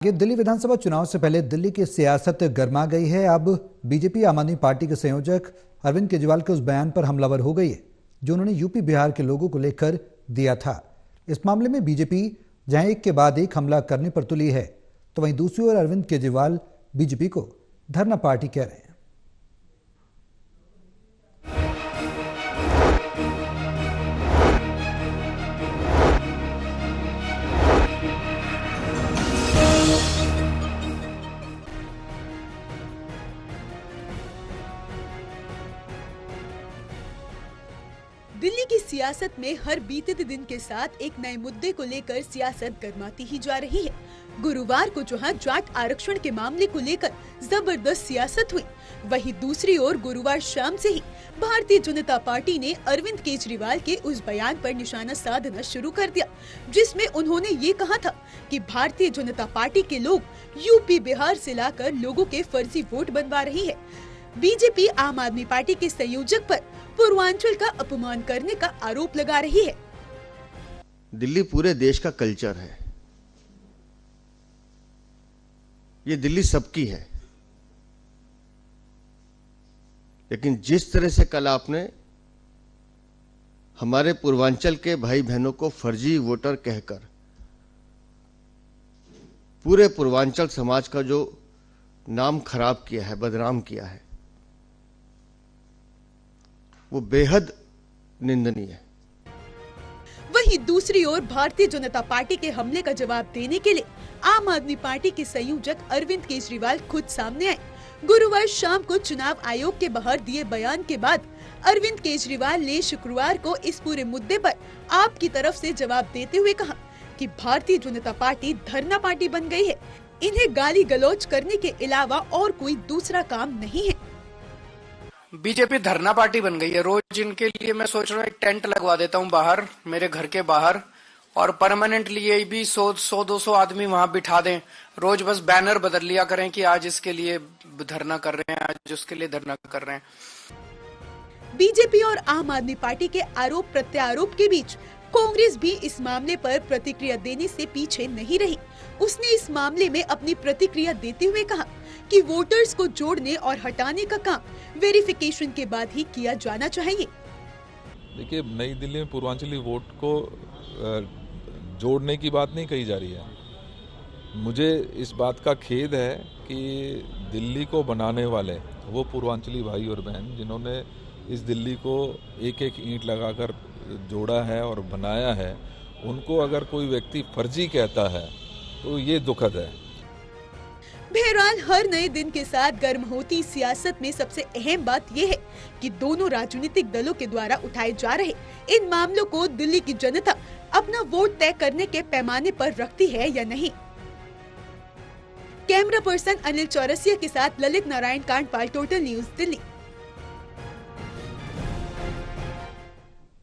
ये दिल्ली विधानसभा चुनाव से पहले दिल्ली की सियासत गर्मा गई है। अब बीजेपी आम आदमी पार्टी के संयोजक अरविंद केजरीवाल के उस बयान पर हमलावर हो गई है जो उन्होंने यूपी बिहार के लोगों को लेकर दिया था। इस मामले में बीजेपी जहां एक के बाद एक हमला करने पर तुली है, तो वहीं दूसरी ओर अरविंद केजरीवाल बीजेपी को धरना पार्टी कह रहे हैं। दिल्ली की सियासत में हर बीते दिन के साथ एक नए मुद्दे को लेकर सियासत गर्माती ही जा रही है। गुरुवार को जहां जाट आरक्षण के मामले को लेकर जबरदस्त सियासत हुई, वहीं दूसरी ओर गुरुवार शाम से ही भारतीय जनता पार्टी ने अरविंद केजरीवाल के उस बयान पर निशाना साधना शुरू कर दिया, जिसमें उन्होंने ये कहा था कि भारतीय जनता पार्टी के लोग यूपी बिहार से लाकर लोगों के फर्जी वोट बनवा रही है। बीजेपी आम आदमी पार्टी के संयोजक पर पूर्वांचल का अपमान करने का आरोप लगा रही है। दिल्ली पूरे देश का कल्चर है, ये दिल्ली सबकी है, लेकिन जिस तरह से कल आपने हमारे पूर्वांचल के भाई बहनों को फर्जी वोटर कहकर पूरे पूर्वांचल समाज का जो नाम खराब किया है, बदनाम किया है, वो बेहद निंदनीय है। वहीं दूसरी ओर भारतीय जनता पार्टी के हमले का जवाब देने के लिए आम आदमी पार्टी के संयोजक अरविंद केजरीवाल खुद सामने आए। गुरुवार शाम को चुनाव आयोग के बाहर दिए बयान के बाद अरविंद केजरीवाल ने शुक्रवार को इस पूरे मुद्दे पर आपकी तरफ से जवाब देते हुए कहा कि भारतीय जनता पार्टी धरना पार्टी बन गई है। इन्हें गाली गलौज करने के अलावा और कोई दूसरा काम नहीं है। बीजेपी धरना पार्टी बन गई है। रोज इनके लिए मैं सोच रहा हूँ एक टेंट लगवा देता हूँ बाहर, मेरे घर के बाहर, और परमानेंटली ये भी 100-200 आदमी वहां बिठा दें। रोज बस बैनर बदल लिया करें कि आज इसके लिए धरना कर रहे हैं, आज उसके लिए धरना कर रहे हैं। बीजेपी और आम आदमी पार्टी के आरोप प्रत्यारोप के बीच कांग्रेस भी इस मामले पर प्रतिक्रिया देने से पीछे नहीं रही। उसने इस मामले में अपनी प्रतिक्रिया देते हुए कहा कि वोटर्स को जोड़ने और हटाने का काम वेरिफिकेशन के बाद ही किया जाना चाहिए। देखिए, नई दिल्ली में पूर्वांचली वोट को जोड़ने की बात नहीं कही जा रही है। मुझे इस बात का खेद है कि दिल्ली को बनाने वाले वो पूर्वांचली भाई और बहन जिन्होंने इस दिल्ली को एक एक ईंट लगाकर जोड़ा है और बनाया है, उनको अगर कोई व्यक्ति फर्जी कहता है तो ये दुखद है। बहरहाल हर नए दिन के साथ गर्म होती सियासत में सबसे अहम बात यह है कि दोनों राजनीतिक दलों के द्वारा उठाए जा रहे इन मामलों को दिल्ली की जनता अपना वोट तय करने के पैमाने पर रखती है या नहीं। कैमरा पर्सन अनिल चौरसिया के साथ ललित नारायण कांडपाल, टोटल न्यूज़, दिल्ली।